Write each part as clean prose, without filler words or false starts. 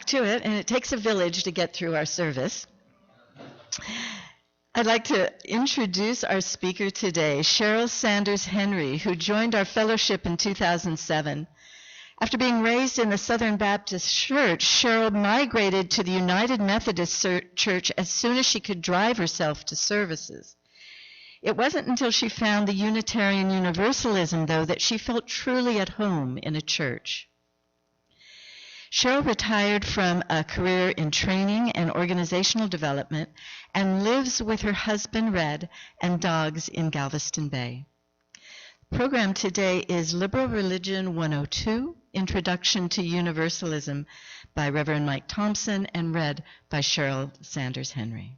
to it, and it takes a village to get through our service. I'd like to introduce our speaker today, Cheryl Sanders Henry, who joined our fellowship in 2007. After being raised in the Southern Baptist Church, Cheryl migrated to the United Methodist Church as soon as she could drive herself to services. It wasn't until she found the Unitarian Universalism, though, that she felt truly at home in a church. Cheryl retired from a career in training and organizational development and lives with her husband, Red, and dogs in Galveston Bay. The program today is Liberal Religion 102, Introduction to Universalism by Reverend Mike Thompson and read by Cheryl Sanders Henry.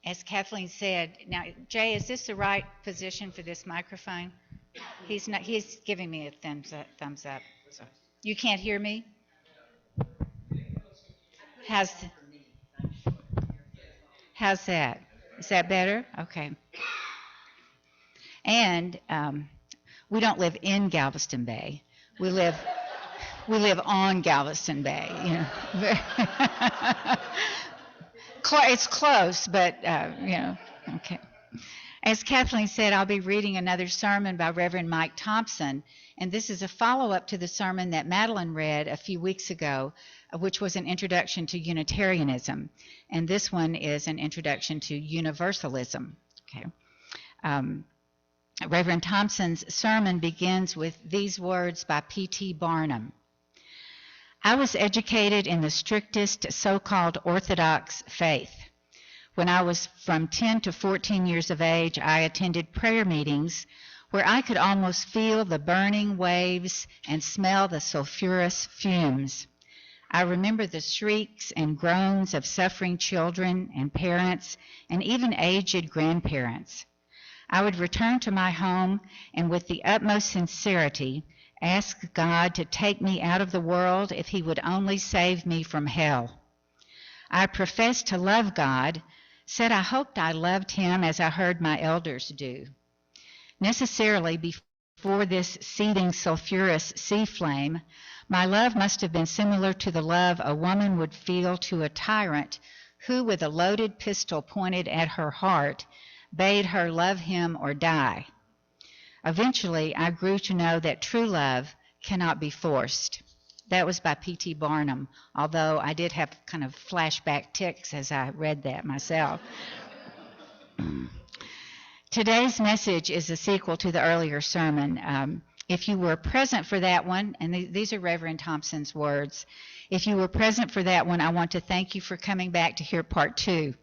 As Kathleen said, now, Jay, is this the right position for this microphone? He's giving me a thumbs up. So. You can't hear me? How's that? Is that better? Okay. And we don't live in Galveston Bay. We live on Galveston Bay. You know. It's close, but, okay. As Kathleen said, I'll be reading another sermon by Reverend Mike Thompson, and this is a follow-up to the sermon that Madeline read a few weeks ago, which was an introduction to Unitarianism, and this one is an introduction to Universalism. Okay. Reverend Thompson's sermon begins with these words by P.T. Barnum. I was educated in the strictest so-called Orthodox faith. When I was from 10 to 14 years of age, I attended prayer meetings where I could almost feel the burning waves and smell the sulfurous fumes. I remember the shrieks and groans of suffering children and parents and even aged grandparents. I would return to my home and with the utmost sincerity ask God to take me out of the world if he would only save me from hell. I professed to love God, said I hoped I loved him as I heard my elders do. Necessarily, before this seething sulfurous sea flame, my love must have been similar to the love a woman would feel to a tyrant who, with a loaded pistol pointed at her heart, bade her love him or die. Eventually, I grew to know that true love cannot be forced. That was by P.T. Barnum, although I did have kind of flashback tics as I read that myself. Today's message is a sequel to the earlier sermon. If you were present for that one, and these are Reverend Thompson's words, if you were present for that one, I want to thank you for coming back to hear part 2.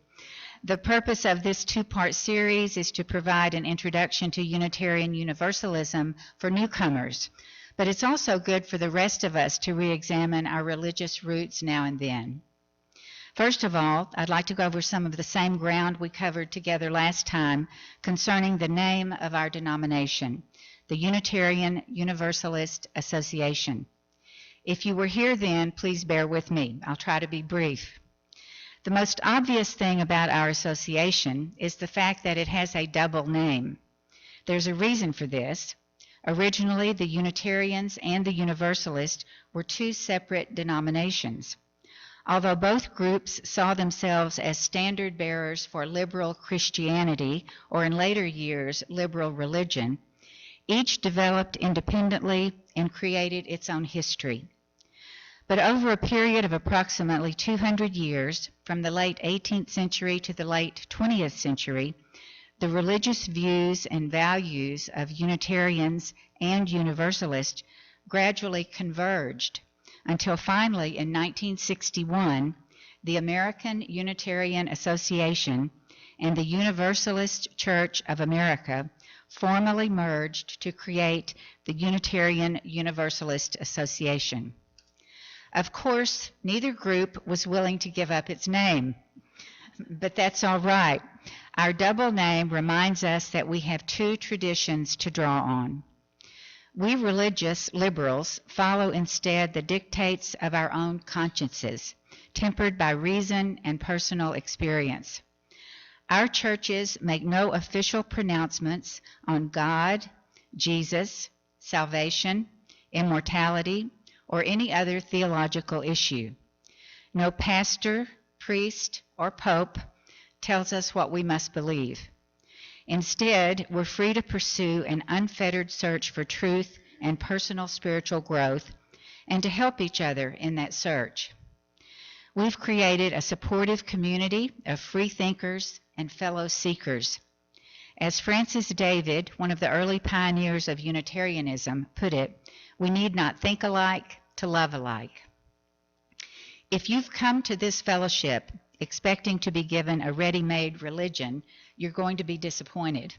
The purpose of this 2-part series is to provide an introduction to Unitarian Universalism for newcomers, but it's also good for the rest of us to re-examine our religious roots now and then. First of all, I'd like to go over some of the same ground we covered together last time concerning the name of our denomination, the Unitarian Universalist Association. If you were here then, please bear with me. I'll try to be brief. The most obvious thing about our association is the fact that it has a double name. There's a reason for this. Originally, the Unitarians and the Universalists were two separate denominations. Although both groups saw themselves as standard bearers for liberal Christianity, or in later years, liberal religion, each developed independently and created its own history. But over a period of approximately 200 years, from the late 18th century to the late 20th century, the religious views and values of Unitarians and Universalists gradually converged until finally in 1961, the American Unitarian Association and the Universalist Church of America formally merged to create the Unitarian Universalist Association. Of course, neither group was willing to give up its name, but that's all right. Our double name reminds us that we have two traditions to draw on. We religious liberals follow instead the dictates of our own consciences, tempered by reason and personal experience. Our churches make no official pronouncements on God, Jesus, salvation, immortality, or any other theological issue. No pastor, priest, or pope tells us what we must believe. Instead, we're free to pursue an unfettered search for truth and personal spiritual growth, and to help each other in that search. We've created a supportive community of free thinkers and fellow seekers. As Francis David, one of the early pioneers of Unitarianism, put it, we need not think alike to love alike. If you've come to this fellowship expecting to be given a ready-made religion, you're going to be disappointed.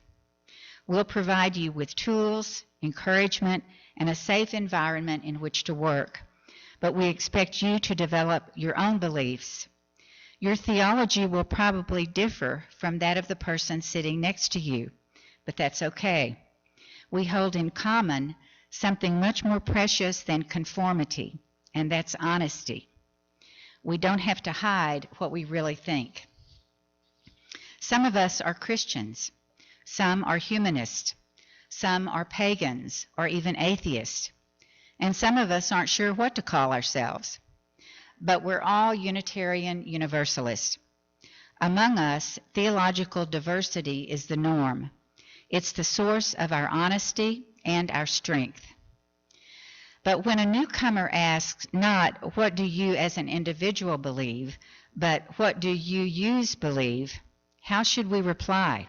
We'll provide you with tools, encouragement, and a safe environment in which to work. But we expect you to develop your own beliefs. Your theology will probably differ from that of the person sitting next to you, but that's okay. We hold in common something much more precious than conformity, and that's honesty. We don't have to hide what we really think. Some of us are Christians. Some are humanists. Some are pagans or even atheists. And some of us aren't sure what to call ourselves. But we're all Unitarian Universalists. Among us, theological diversity is the norm. It's the source of our honesty and our strength. But when a newcomer asks not, what do you as an individual believe, but what do you believe, how should we reply?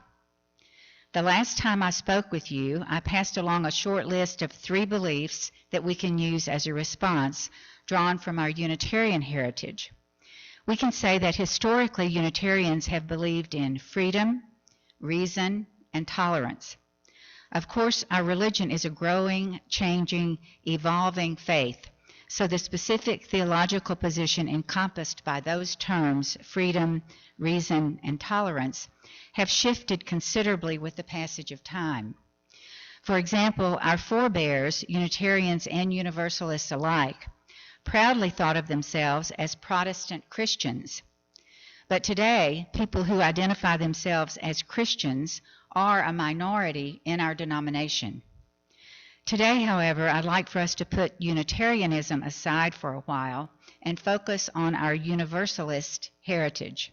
The last time I spoke with you, I passed along a short list of 3 beliefs that we can use as a response, drawn from our Unitarian heritage. We can say that historically Unitarians have believed in freedom, reason, and tolerance. Of course, our religion is a growing, changing, evolving faith, so the specific theological position encompassed by those terms, freedom, reason, and tolerance, have shifted considerably with the passage of time. For example, our forebears, Unitarians and Universalists alike, proudly thought of themselves as Protestant Christians. But today, people who identify themselves as Christians are a minority in our denomination. Today, however, I'd like for us to put Unitarianism aside for a while and focus on our Universalist heritage.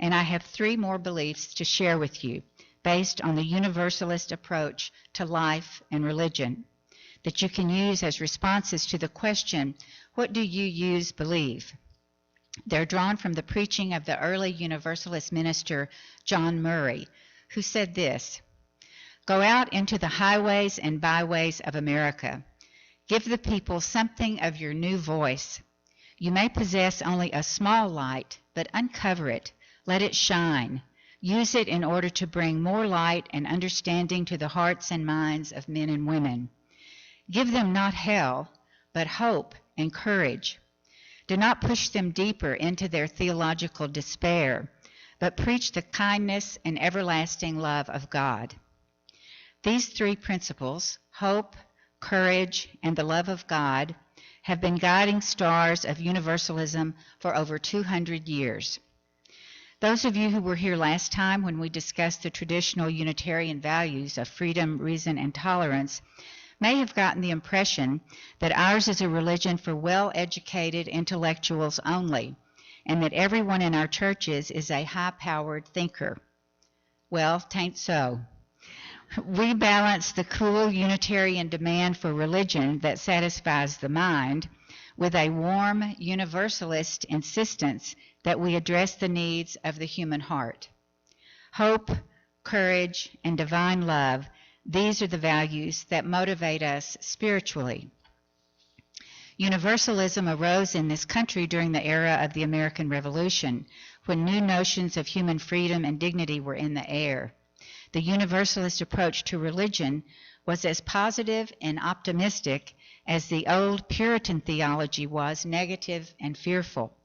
And I have 3 more beliefs to share with you based on the Universalist approach to life and religion that you can use as responses to the question, what do you believe? They're drawn from the preaching of the early Universalist minister John Murray, who said this, "Go out into the highways and byways of America. Give the people something of your new voice. You may possess only a small light, but uncover it. Let it shine. Use it in order to bring more light and understanding to the hearts and minds of men and women. Give them not hell, but hope and courage. Do not push them deeper into their theological despair, but preach the kindness and everlasting love of God." These 3 principles, hope, courage, and the love of God, have been guiding stars of Universalism for over 200 years. Those of you who were here last time when we discussed the traditional Unitarian values of freedom, reason, and tolerance may have gotten the impression that ours is a religion for well-educated intellectuals only, and that everyone in our churches is a high-powered thinker. Well, 'tain't so. We balance the cool Unitarian demand for religion that satisfies the mind with a warm Universalist insistence that we address the needs of the human heart. Hope, courage, and divine love, these are the values that motivate us spiritually. Universalism arose in this country during the era of the American Revolution, when new notions of human freedom and dignity were in the air. The Universalist approach to religion was as positive and optimistic as the old Puritan theology was negative and fearful.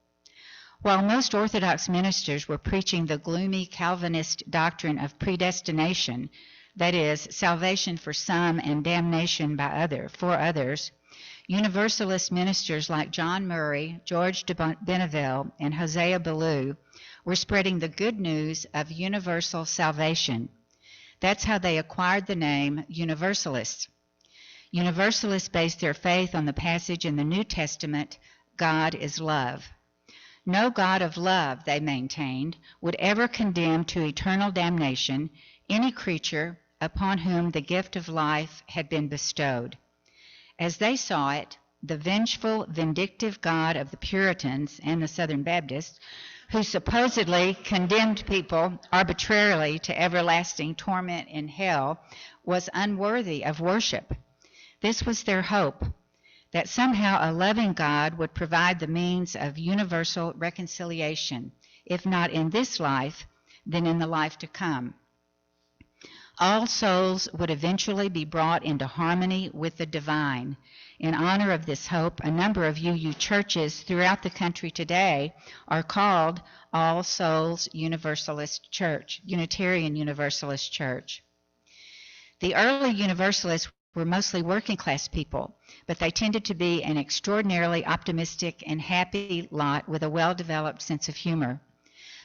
While most Orthodox ministers were preaching the gloomy Calvinist doctrine of predestination, that is, salvation for some and damnation for others, Universalist ministers like John Murray, George de Benneville, and Hosea Ballou were spreading the good news of universal salvation. That's how they acquired the name Universalists. Universalists based their faith on the passage in the New Testament, God is love. No God of love, they maintained, would ever condemn to eternal damnation any creature upon whom the gift of life had been bestowed. As they saw it, the vengeful, vindictive God of the Puritans and the Southern Baptists, who supposedly condemned people arbitrarily to everlasting torment in hell, was unworthy of worship. This was their hope, that somehow a loving God would provide the means of universal reconciliation, if not in this life, then in the life to come. All souls would eventually be brought into harmony with the divine. In honor of this hope, a number of UU churches throughout the country today are called All Souls Universalist Church, Unitarian Universalist Church. The early Universalists were mostly working class people, but they tended to be an extraordinarily optimistic and happy lot with a well-developed sense of humor.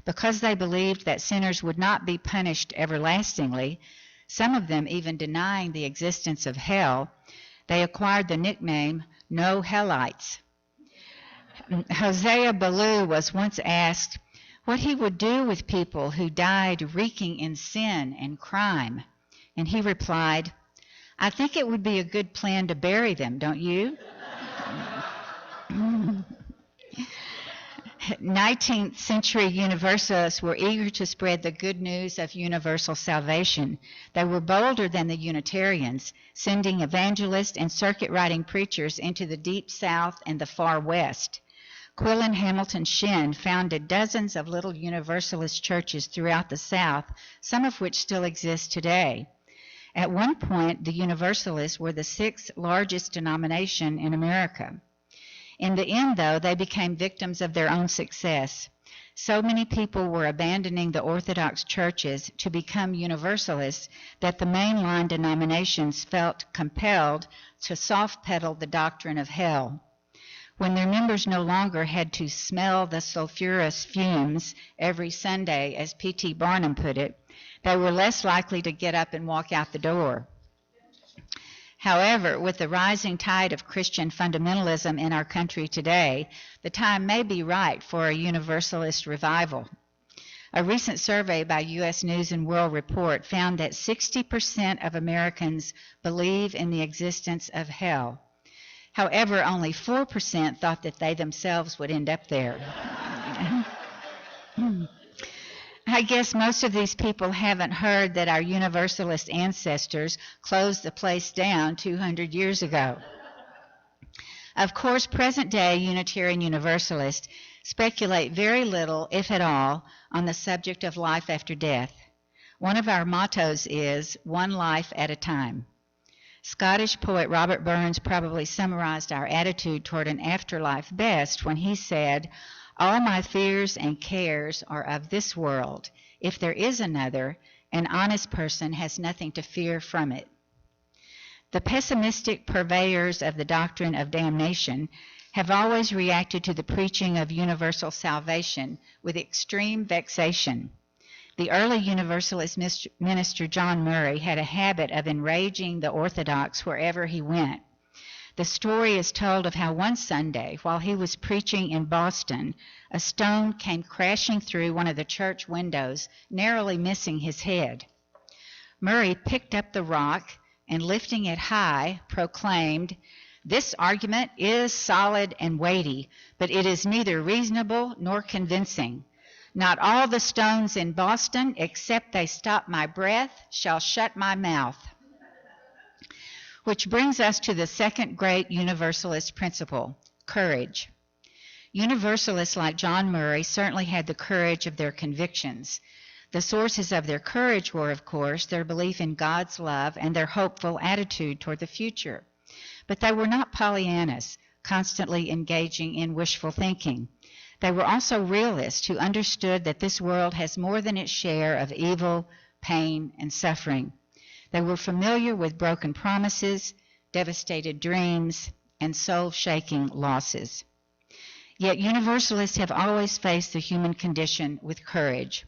Because they believed that sinners would not be punished everlastingly, some of them even denying the existence of hell, they acquired the nickname No Hellites. Hosea Ballou was once asked what he would do with people who died reeking in sin and crime, and he replied, I think it would be a good plan to bury them, don't you? 19th century Universalists were eager to spread the good news of universal salvation. They were bolder than the Unitarians, sending evangelist and circuit-riding preachers into the deep South and the far West. Quill and Hamilton Shinn founded dozens of little Universalist churches throughout the South, some of which still exist today. At one point, the Universalists were the 6th largest denomination in America. In the end, though, they became victims of their own success. So many people were abandoning the Orthodox churches to become Universalists that the mainline denominations felt compelled to soft-pedal the doctrine of hell. When their members no longer had to smell the sulfurous fumes every Sunday, as P.T. Barnum put it, they were less likely to get up and walk out the door. However, with the rising tide of Christian fundamentalism in our country today, the time may be right for a Universalist revival. A recent survey by U.S. News and World Report found that 60% of Americans believe in the existence of hell. However, only 4% thought that they themselves would end up there. I guess most of these people haven't heard that our Universalist ancestors closed the place down 200 years ago. Of course, present-day Unitarian Universalists speculate very little, if at all, on the subject of life after death. One of our mottos is, one life at a time. Scottish poet Robert Burns probably summarized our attitude toward an afterlife best when he said, all my fears and cares are of this world. If there is another, an honest person has nothing to fear from it. The pessimistic purveyors of the doctrine of damnation have always reacted to the preaching of universal salvation with extreme vexation. The early Universalist minister John Murray had a habit of enraging the Orthodox wherever he went. The story is told of how one Sunday, while he was preaching in Boston, a stone came crashing through one of the church windows, narrowly missing his head. Murray picked up the rock and, lifting it high, proclaimed, "This argument is solid and weighty, but it is neither reasonable nor convincing. Not all the stones in Boston, except they stop my breath, shall shut my mouth." Which brings us to the second great Universalist principle, courage. Universalists like John Murray certainly had the courage of their convictions. The sources of their courage were, of course, their belief in God's love and their hopeful attitude toward the future. But they were not Pollyannas, constantly engaging in wishful thinking. They were also realists who understood that this world has more than its share of evil, pain, and suffering. They were familiar with broken promises, devastated dreams, and soul-shaking losses. Yet Universalists have always faced the human condition with courage.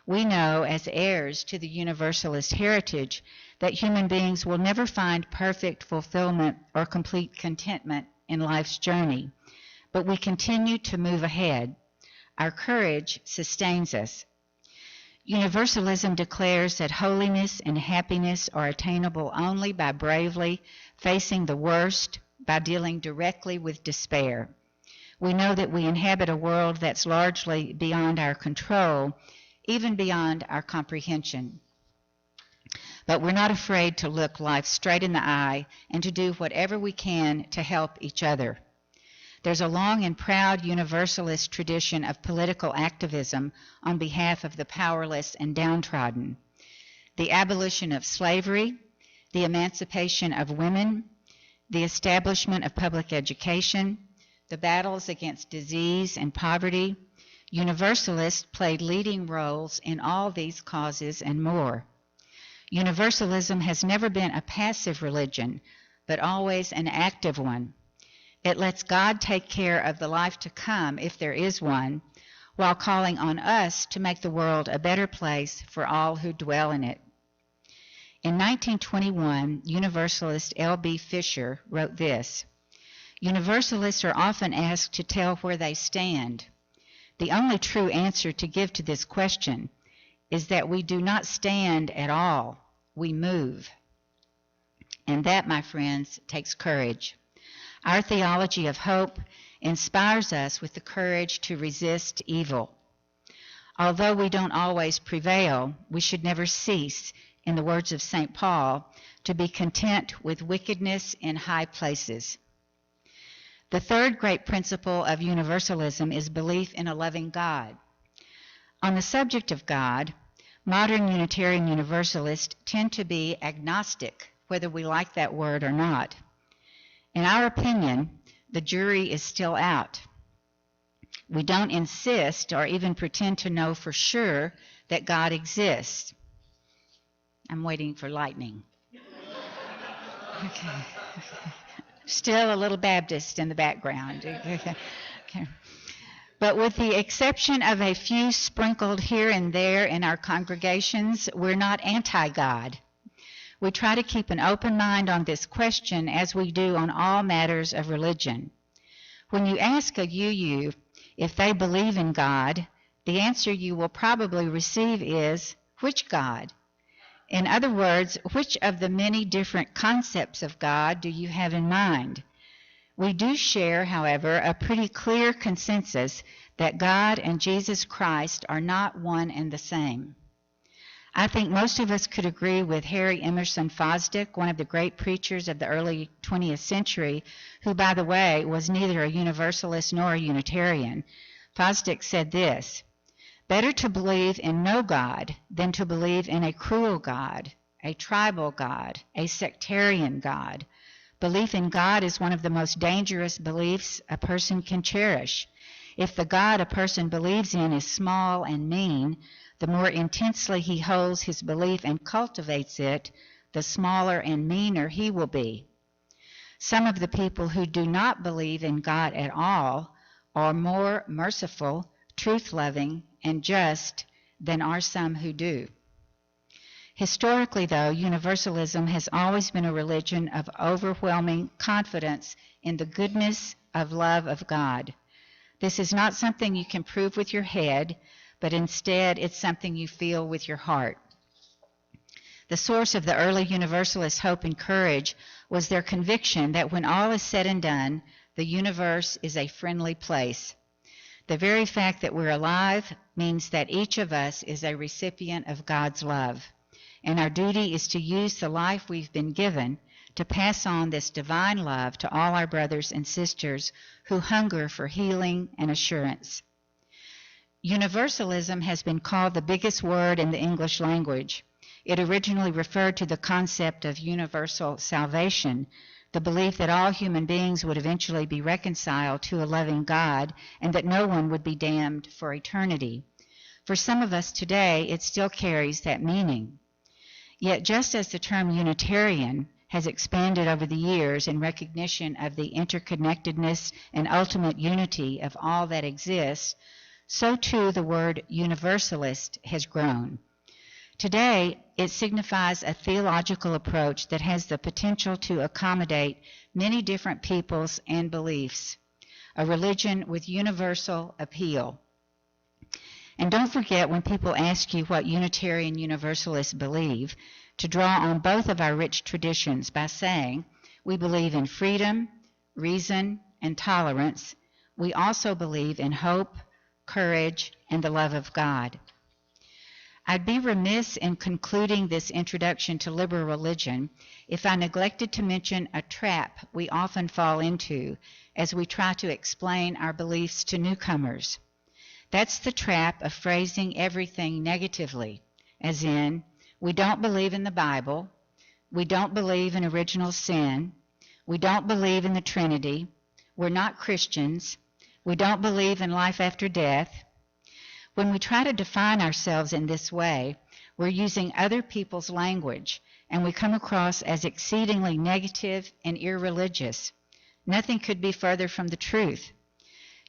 We know, as heirs to the Universalist heritage, that human beings will never find perfect fulfillment or complete contentment in life's journey, but we continue to move ahead. Our courage sustains us. Universalism declares that holiness and happiness are attainable only by bravely facing the worst, by dealing directly with despair. We know that we inhabit a world that's largely beyond our control, even beyond our comprehension. But we're not afraid to look life straight in the eye and to do whatever we can to help each other. There's a long and proud Universalist tradition of political activism on behalf of the powerless and downtrodden. The abolition of slavery, the emancipation of women, the establishment of public education, the battles against disease and poverty. Universalists played leading roles in all these causes and more. Universalism has never been a passive religion, but always an active one. It lets God take care of the life to come, if there is one, while calling on us to make the world a better place for all who dwell in it. In 1921, Universalist L.B. Fisher wrote this: Universalists are often asked to tell where they stand. The only true answer to give to this question is that we do not stand at all, we move. And that, my friends, takes courage. Our theology of hope inspires us with the courage to resist evil. Although we don't always prevail, we should never cease, in the words of St. Paul, to be content with wickedness in high places. The third great principle of Universalism is belief in a loving God. On the subject of God, modern Unitarian Universalists tend to be agnostic, whether we like that word or not. In our opinion, the jury is still out. We don't insist or even pretend to know for sure that God exists. I'm waiting for lightning. Okay. Still a little Baptist in the background. Okay. But with the exception of a few sprinkled here and there in our congregations, we're not anti-God. We try to keep an open mind on this question, as we do on all matters of religion. When you ask a UU if they believe in God, the answer you will probably receive is, which God? In other words, which of the many different concepts of God do you have in mind? We do share, however, a pretty clear consensus that God and Jesus Christ are not one and the same. I think most of us could agree with Harry Emerson Fosdick, one of the great preachers of the early 20th century, who, by the way, was neither a Universalist nor a Unitarian. Fosdick said this: better to believe in no God than to believe in a cruel God, a tribal God, a sectarian God. Belief in God is one of the most dangerous beliefs a person can cherish. If the God a person believes in is small and mean, the more intensely he holds his belief and cultivates it, the smaller and meaner he will be. Some of the people who do not believe in God at all are more merciful, truth-loving, and just than are some who do. Historically, though, Universalism has always been a religion of overwhelming confidence in the goodness of love of God. This is not something you can prove with your head, but instead it's something you feel with your heart. The source of the early Universalist hope and courage was their conviction that when all is said and done, the universe is a friendly place. The very fact that we're alive means that each of us is a recipient of God's love, and our duty is to use the life we've been given to pass on this divine love to all our brothers and sisters who hunger for healing and assurance. Universalism has been called the biggest word in the English language. It originally referred to the concept of universal salvation, the belief that all human beings would eventually be reconciled to a loving God and that no one would be damned for eternity. For some of us today, it still carries that meaning. Yet just as the term Unitarian has expanded over the years in recognition of the interconnectedness and ultimate unity of all that exists, so too the word Universalist has grown. Today, it signifies a theological approach that has the potential to accommodate many different peoples and beliefs, a religion with universal appeal. And don't forget, when people ask you what Unitarian Universalists believe, to draw on both of our rich traditions by saying, we believe in freedom, reason, and tolerance. We also believe in hope, courage, and the love of God. I'd be remiss in concluding this introduction to liberal religion if I neglected to mention a trap we often fall into as we try to explain our beliefs to newcomers. That's the trap of phrasing everything negatively, as in, we don't believe in the Bible, we don't believe in original sin, we don't believe in the Trinity, we're not Christians, we don't believe in life after death. When we try to define ourselves in this way, we're using other people's language, and we come across as exceedingly negative and irreligious. Nothing could be further from the truth.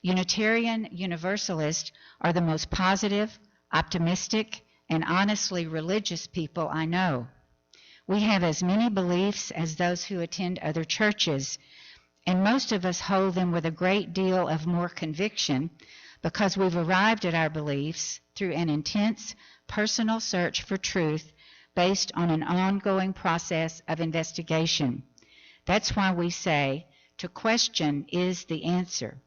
Unitarian Universalists are the most positive, optimistic, and honestly religious people I know. We have as many beliefs as those who attend other churches, and most of us hold them with a great deal of more conviction because we've arrived at our beliefs through an intense personal search for truth based on an ongoing process of investigation. That's why we say, to question is the answer.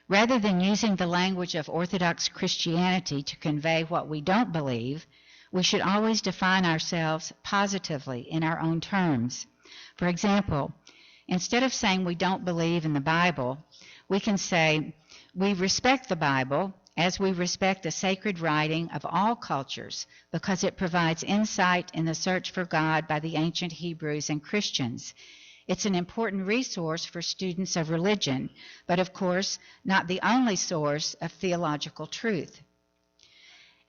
Rather than using the language of Orthodox Christianity to convey what we don't believe, we should always define ourselves positively in our own terms. For example, instead of saying we don't believe in the Bible, we can say we respect the Bible as we respect the sacred writing of all cultures because it provides insight in the search for God by the ancient Hebrews and Christians. It's an important resource for students of religion, but of course, not the only source of theological truth.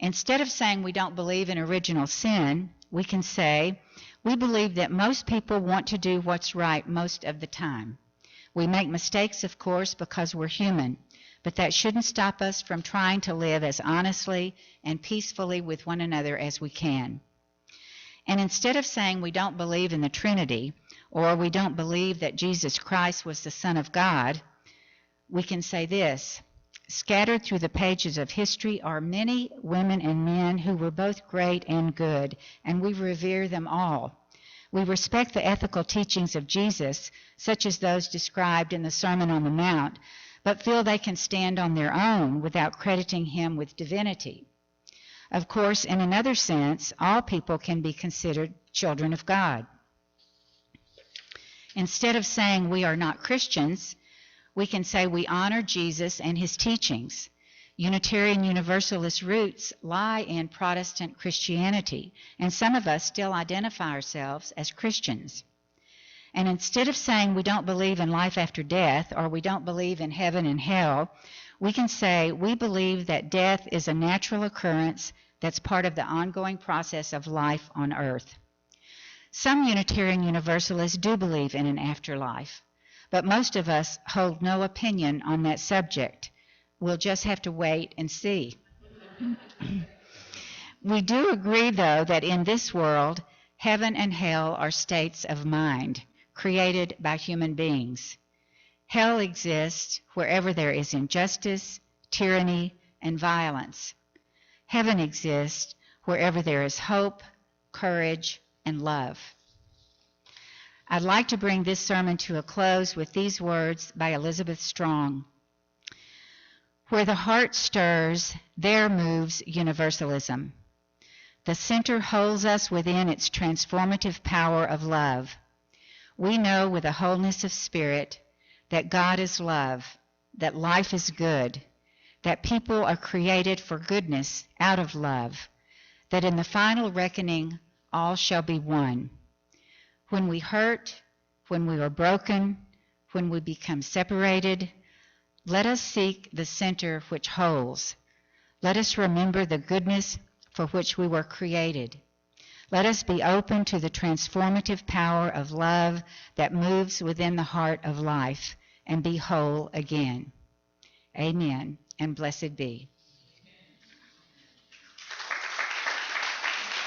Instead of saying we don't believe in original sin, we can say we believe that most people want to do what's right most of the time. We make mistakes, of course, because we're human, but that shouldn't stop us from trying to live as honestly and peacefully with one another as we can. And instead of saying we don't believe in the Trinity, or we don't believe that Jesus Christ was the Son of God, we can say this: scattered through the pages of history are many women and men who were both great and good, and we revere them all. We respect the ethical teachings of Jesus, such as those described in the Sermon on the Mount, but feel they can stand on their own without crediting him with divinity. Of course, in another sense, all people can be considered children of God. Instead of saying we are not Christians, we can say we honor Jesus and his teachings. Unitarian Universalist roots lie in Protestant Christianity, and some of us still identify ourselves as Christians. And instead of saying we don't believe in life after death, or we don't believe in heaven and hell, we can say we believe that death is a natural occurrence that's part of the ongoing process of life on earth. Some Unitarian Universalists do believe in an afterlife, but most of us hold no opinion on that subject. We'll just have to wait and see. We do agree, though, that in this world, heaven and hell are states of mind created by human beings. Hell exists wherever there is injustice, tyranny, and violence. Heaven exists wherever there is hope, courage, and love. I'd like to bring this sermon to a close with these words by Elizabeth Strong. Where the heart stirs, there moves Universalism. The center holds us within its transformative power of love. We know with a wholeness of spirit that God is love, that life is good, that people are created for goodness out of love, that in the final reckoning, all shall be one. When we hurt, when we are broken, when we become separated, let us seek the center which holds. Let us remember the goodness for which we were created. Let us be open to the transformative power of love that moves within the heart of life and be whole again. Amen, and blessed be.